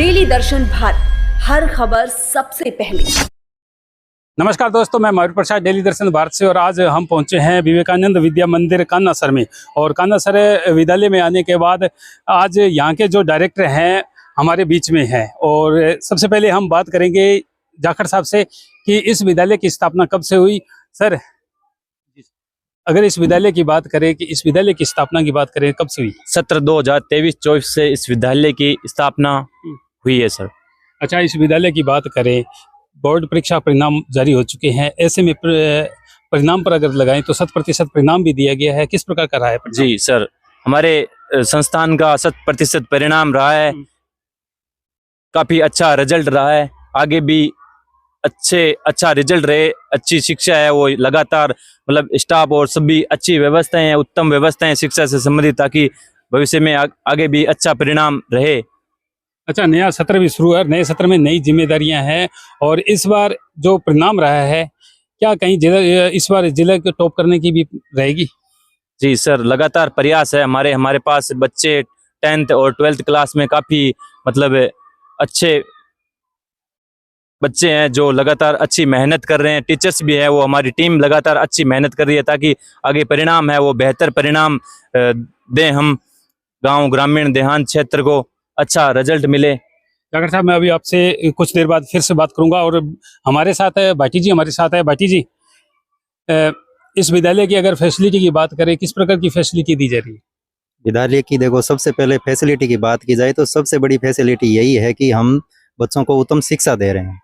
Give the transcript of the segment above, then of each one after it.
Daily दर्शन भारत, हर खबर सबसे पहले। नमस्कार दोस्तों, मैं मयूर प्रसाद डेली दर्शन भारत से और आज हम पहुंचे हैं विवेकानंद विद्या मंदिर कान्नासर में। और कान्नासर विद्यालय में आने के बाद आज यहाँ के जो डायरेक्टर हैं हमारे बीच में हैं और सबसे पहले हम बात करेंगे जाखड़ साहब से कि इस विद्यालय की स्थापना कब से हुई। सर, अगर इस विद्यालय की बात करें कि इस विद्यालय की स्थापना की बात करें कब से हुई? सत्र 2023-24 से इस विद्यालय की स्थापना हुई है सर। अच्छा, इस विद्यालय की बात करें, बोर्ड परीक्षा परिणाम जारी हो चुके हैं, ऐसे में परिणाम पर अगर लगाएं तो 100% परिणाम भी दिया गया है। किस प्रकार का रहा है परिणाम? जी सर, हमारे संस्थान का 100% परिणाम रहा है, काफी अच्छा रिजल्ट रहा है। आगे भी अच्छा रिजल्ट रहे, अच्छी शिक्षा है वो लगातार, मतलब स्टाफ और सभी अच्छी व्यवस्थाएं हैं, उत्तम व्यवस्थाएं शिक्षा से संबंधित, ताकि भविष्य में आगे भी अच्छा परिणाम रहे। अच्छा, नया सत्र भी शुरू है, नए सत्र में नई जिम्मेदारियां हैं और इस बार जो परिणाम रहा है, क्या कहीं इस बार जिले को टॉप करने की भी रहेगी? जी सर, लगातार प्रयास है हमारे पास बच्चे 10th और 12th क्लास में काफी मतलब अच्छे बच्चे हैं जो लगातार अच्छी मेहनत कर रहे हैं। टीचर्स भी है, वो हमारी टीम लगातार अच्छी मेहनत कर रही है ताकि आगे परिणाम है वो बेहतर परिणाम दें, हम गांव ग्रामीण देहात क्षेत्र को अच्छा रिजल्ट मिले। जाखड़ साहब, मैं अभी आपसे कुछ देर बाद फिर से बात करूंगा और हमारे साथ है भाटी जी, हमारे साथ है भाटी जी। इस विद्यालय की अगर फैसिलिटी की बात करें, किस प्रकार की फैसिलिटी दी जा रही है? विद्यालय की देखो, सबसे पहले फैसिलिटी की बात की जाए तो सबसे बड़ी फैसिलिटी यही है कि हम बच्चों को उत्तम शिक्षा दे रहे हैं।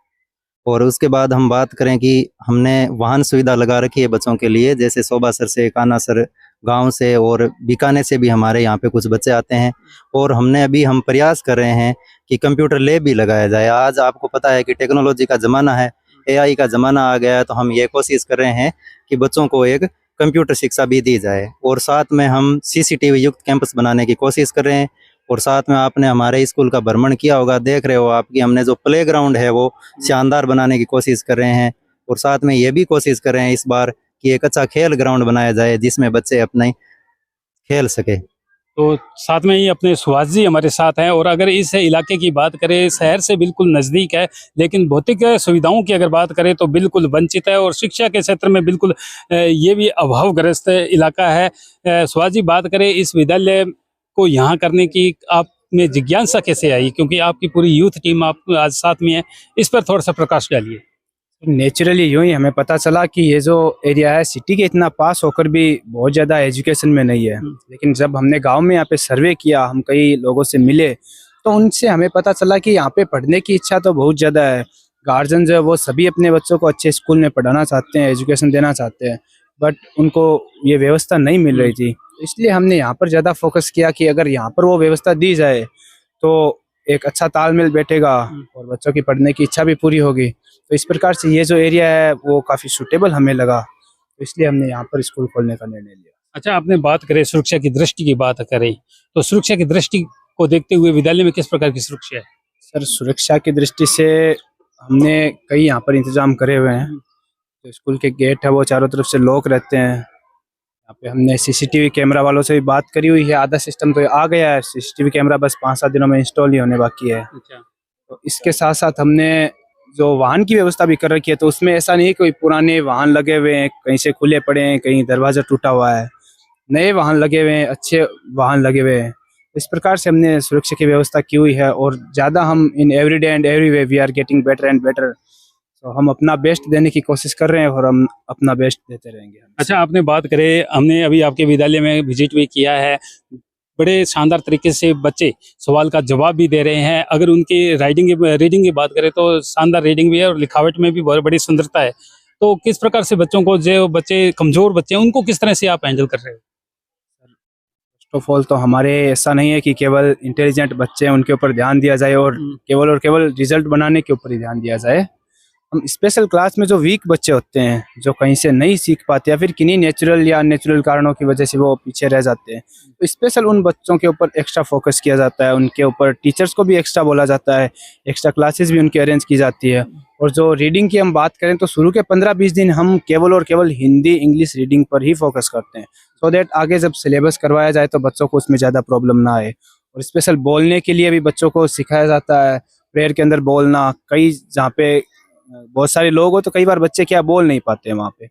और उसके बाद हम बात करें कि हमने वाहन सुविधा लगा रखी है बच्चों के लिए, जैसे शोभासर से, कान्नासर गांव से और बीकानेर से भी हमारे यहाँ पे कुछ बच्चे आते हैं। और हम प्रयास कर रहे हैं कि कंप्यूटर लैब भी लगाया जाए। आज आपको पता है कि टेक्नोलॉजी का ज़माना है, AI का ज़माना आ गया है, तो हम ये कोशिश कर रहे हैं कि बच्चों को एक कंप्यूटर शिक्षा भी दी जाए। और साथ में हम CCTV युक्त कैंपस बनाने की कोशिश कर रहे हैं। और साथ में आपने हमारे स्कूल का भ्रमण किया होगा, देख रहे हो आप कि हमने जो प्लेग्राउंड है वो शानदार बनाने की कोशिश कर रहे हैं। और साथ में ये भी कोशिश कर रहे हैं इस बार कि एक अच्छा खेल ग्राउंड बनाया जाए जिसमें बच्चे अपने खेल सके। तो साथ में ही अपने सुभाष जी हमारे साथ हैं। और अगर इस इलाके की बात करें, शहर से बिल्कुल नज़दीक है, लेकिन भौतिक सुविधाओं की अगर बात करें तो बिल्कुल वंचित है और शिक्षा के क्षेत्र में बिल्कुल ये भी अभावग्रस्त इलाका है। सुभाष जी, बात करें इस विद्यालय को यहाँ करने की आप में जिज्ञासा कैसे आई, क्योंकि आपकी पूरी यूथ टीम आप आज साथ में है, इस पर थोड़ा सा प्रकाश डालिए। नेचुरली यूं ही हमें पता चला कि ये जो एरिया है सिटी के इतना पास होकर भी बहुत ज़्यादा एजुकेशन में नहीं है। लेकिन जब हमने गांव में यहाँ पे सर्वे किया, हम कई लोगों से मिले, तो उनसे हमें पता चला कि यहाँ पे पढ़ने की इच्छा तो बहुत ज़्यादा है। गार्जियन जो है वो सभी अपने बच्चों को अच्छे स्कूल में पढ़ाना चाहते हैं, एजुकेशन देना चाहते हैं, बट उनको ये व्यवस्था नहीं मिल रही थी। इसलिए हमने यहाँ पर ज़्यादा फोकस किया कि अगर यहाँ पर वो व्यवस्था दी जाए तो एक अच्छा तालमेल बैठेगा और बच्चों की पढ़ने की इच्छा भी पूरी होगी। तो इस प्रकार से ये जो एरिया है वो काफ़ी सूटेबल हमें लगा, तो इसलिए हमने यहाँ पर स्कूल खोलने का निर्णय लिया। अच्छा, आपने बात करें सुरक्षा की दृष्टि की बात करें तो सुरक्षा की दृष्टि को देखते हुए विद्यालय में किस प्रकार की सुरक्षा है? सर, सुरक्षा की दृष्टि से हमने कई यहाँ पर इंतजाम करे हुए हैं। तो स्कूल के गेट है वो चारों तरफ से लॉक रहते हैं। यहाँ पे हमने CCTV कैमरा वालों से भी बात करी हुई है। आधा सिस्टम तो आ गया है, CCTV कैमरा बस 5-7 दिनों में इंस्टॉल ही होने बाकी है। अच्छा। तो इसके साथ साथ हमने जो वाहन की व्यवस्था भी कर रखी है, तो उसमें ऐसा नहीं है कोई पुराने वाहन लगे हुए हैं, कहीं से खुले पड़े हैं, कहीं दरवाजा टूटा हुआ है। नए वाहन लगे हुए हैं, अच्छे वाहन लगे हुए हैं। इस प्रकार से हमने सुरक्षा की व्यवस्था की हुई है और ज़्यादा हम in every day and every way we are getting better and better. तो हम अपना बेस्ट देने की कोशिश कर रहे हैं और हम अपना बेस्ट देते रहेंगे। अच्छा, आपने बात करे, हमने अभी आपके विद्यालय में विजिट भी किया है, बड़े शानदार तरीके से बच्चे सवाल का जवाब भी दे रहे हैं। अगर उनकी रीडिंग की बात करें तो शानदार रीडिंग भी है और लिखावट में भी बहुत बड़ी सुंदरता है। तो किस प्रकार से बच्चों को, जो बच्चे कमजोर बच्चे हैं, उनको किस तरह से आप हैंडल कर रहे हो? फर्स्ट ऑफ ऑल तो हमारे ऐसा नहीं है कि केवल इंटेलिजेंट बच्चे हैं उनके ऊपर ध्यान दिया जाए और केवल रिजल्ट बनाने के ऊपर ही ध्यान दिया जाए। हम स्पेशल क्लास में जो वीक बच्चे होते हैं, जो कहीं से नहीं सीख पाते या फिर किन्हीं नेचुरल या अननेचुरल कारणों की वजह से वो पीछे रह जाते हैं, तो स्पेशल उन बच्चों के ऊपर एक्स्ट्रा फोकस किया जाता है। उनके ऊपर टीचर्स को भी एक्स्ट्रा बोला जाता है, एक्स्ट्रा क्लासेस भी उनकी अरेंज की जाती है। और जो रीडिंग की हम बात करें तो शुरू के 15-20 दिन हम केवल हिंदी इंग्लिश रीडिंग पर ही फोकस करते हैं, सो दैट आगे जब सिलेबस करवाया जाए तो बच्चों को उसमें ज़्यादा प्रॉब्लम ना आए। और स्पेशल बोलने के लिए भी बच्चों को सिखाया जाता है, प्रेयर के अंदर बोलना। कई जहाँ पे बहुत सारे लोग हो तो कई बार बच्चे क्या बोल नहीं पाते हैं वहाँ पे,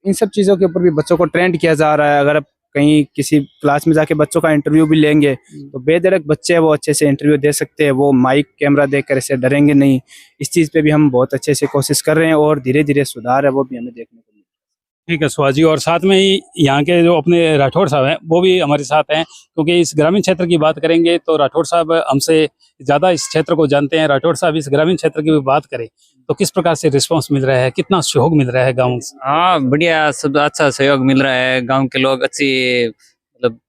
इन सब चीज़ों के ऊपर भी बच्चों को ट्रेंड किया जा रहा है। अगर आप कहीं किसी क्लास में जाके बच्चों का इंटरव्यू भी लेंगे तो बेधड़क बच्चे हैं वो अच्छे से इंटरव्यू दे सकते हैं, वो माइक कैमरा देखकर ऐसे डरेंगे नहीं। इस चीज़ पे भी हम बहुत अच्छे से कोशिश कर रहे हैं और धीरे धीरे सुधार है वो भी हमें देखने को मिल रहा है। ठीक है सुहास जी, और साथ में ही यहाँ के जो अपने राठौड़ साहब हैं वो भी हमारे साथ हैं, क्योंकि इस ग्रामीण क्षेत्र की बात करेंगे तो राठौड़ साहब हमसे ज़्यादा इस क्षेत्र को जानते हैं। राठौड़ साहब, इस ग्रामीण क्षेत्र की भी बात करें तो किस प्रकार से रिस्पांस मिल रहा है, कितना सहयोग मिल रहा है गाँव से? हाँ बढ़िया, सब अच्छा सहयोग मिल रहा है। गांव के लोग अच्छी मतलब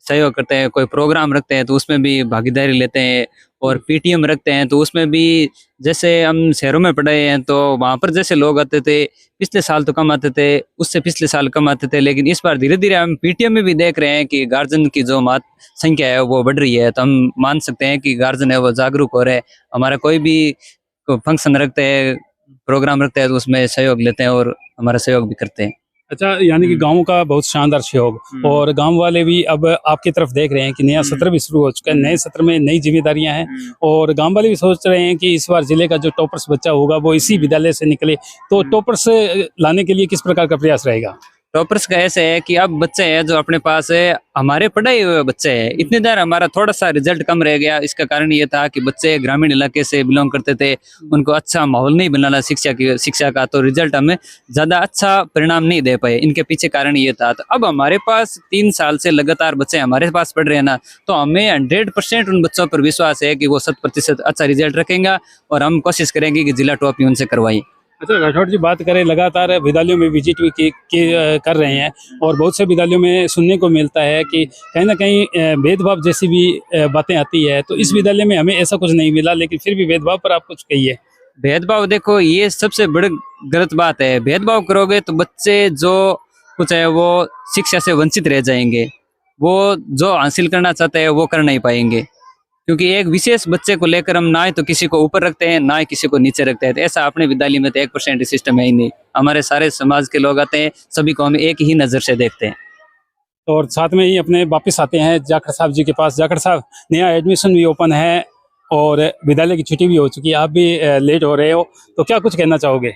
सहयोग करते हैं। कोई प्रोग्राम रखते हैं तो उसमें भी भागीदारी लेते हैं, और पीटीएम रखते हैं तो उसमें भी, जैसे हम शहरों में पढ़े हैं तो वहाँ पर जैसे लोग आते थे पिछले साल तो कम आते थे, उससे पिछले साल कम आते थे, लेकिन इस बार धीरे धीरे हम पीटीएम में भी देख रहे हैं कि गार्जियन की जो संख्या है वो बढ़ रही है। तो हम मान सकते हैं कि गार्जियन है वो जागरूक हो रहे हैं। हमारा कोई भी फंक्शन रखते हैं, प्रोग्राम रखते हैं तो उसमें सहयोग लेते हैं और हमारा सहयोग भी करते हैं। अच्छा, यानी कि गाँव का बहुत शानदार सहयोग, और गांव वाले भी अब आपकी तरफ देख रहे हैं कि नया सत्र भी शुरू हो चुका है, नए सत्र में नई जिम्मेदारियां हैं, और गांव वाले भी सोच रहे हैं कि इस बार जिले का जो टॉपर्स बच्चा होगा वो इसी विद्यालय से निकले। तो टॉपर्स लाने के लिए किस प्रकार का प्रयास रहेगा? टॉपर्स का ऐसे है कि अब बच्चे हैं जो अपने पास है, हमारे पढ़ाए हुए बच्चे हैं, इतने देर हमारा थोड़ा सा रिजल्ट कम रह गया। इसका कारण ये था कि बच्चे ग्रामीण इलाके से बिलोंग करते थे, उनको अच्छा माहौल नहीं बनाना शिक्षा का, तो रिजल्ट हमें ज़्यादा अच्छा परिणाम नहीं दे पाए। इनके पीछे कारण ये था। तो अब हमारे पास 3 साल से लगातार बच्चे हमारे पास पढ़ रहे हैं ना, तो हमें 100% उन बच्चों पर विश्वास है कि वो 100% अच्छा रिजल्ट रखेंगे, और हम कोशिश करेंगे कि जिला टॉप उनसे करवाएं। अच्छा राठौड़ जी, बात करें लगातार विद्यालयों में विजिट भी कर रहे हैं, और बहुत से विद्यालयों में सुनने को मिलता है कि कहीं ना कहीं भेदभाव जैसी भी बातें आती है। तो इस विद्यालय में हमें ऐसा कुछ नहीं मिला, लेकिन फिर भी भेदभाव पर आप कुछ कहिए। भेदभाव देखो, ये सबसे बड़ी गलत बात है। भेदभाव करोगे तो बच्चे जो कुछ है वो शिक्षा से वंचित रह जाएंगे, वो जो हासिल करना चाहते हैं वो कर नहीं पाएंगे, क्योंकि एक विशेष बच्चे को लेकर हम ना ही तो किसी को ऊपर रखते हैं ना ही किसी को नीचे रखते हैं। तो ऐसा अपने विद्यालय में तो 1% सिस्टम है ही नहीं। हमारे सारे समाज के लोग आते हैं, सभी को हम एक ही नज़र से देखते हैं। और साथ में ही अपने वापस आते हैं जाखड़ साहब जी के पास। जाखड़ साहब, नया एडमिशन भी ओपन है और विद्यालय की छुट्टी भी हो चुकी है, आप भी लेट हो रहे हो, तो क्या कुछ कहना चाहोगे?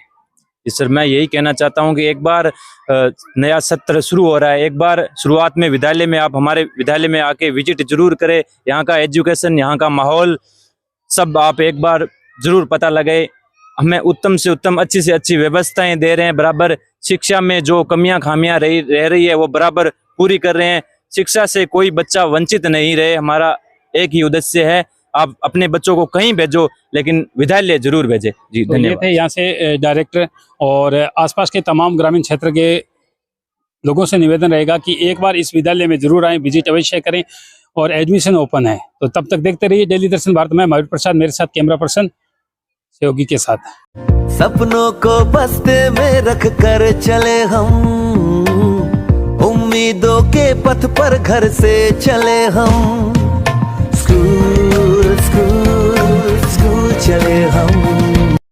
जी सर, मैं यही कहना चाहता हूं कि एक बार नया सत्र शुरू हो रहा है, एक बार शुरुआत में विद्यालय में आप हमारे विद्यालय में आके विजिट जरूर करें। यहाँ का एजुकेशन, यहाँ का माहौल सब आप एक बार जरूर पता लगाए। हमें उत्तम से उत्तम, अच्छी से अच्छी व्यवस्थाएं दे रहे हैं, बराबर शिक्षा में जो कमियां खामियां रह रही है वो बराबर पूरी कर रहे हैं। शिक्षा से कोई बच्चा वंचित नहीं रहे, हमारा एक ही उद्देश्य है। आप अपने बच्चों को कहीं भेजो लेकिन विद्यालय जरूर भेजें। जी तो धन्यवाद। ये थे यहाँ से डायरेक्टर, और आसपास के तमाम ग्रामीण क्षेत्र के लोगों से निवेदन रहेगा कि एक बार इस विद्यालय में जरूर आएं, विजिट अवश्य करें, और एडमिशन ओपन है। तो तब तक देखते रहिए डेली दर्शन भारत में। महावीर प्रसाद मेरे साथ, कैमरा पर्सन सहयोगी के साथ। सपनों को बस्ते में रख कर चले हम, उम्मीदों के पथ पर घर से चले हम, स्कूल स्कूल स्कूल चले हम।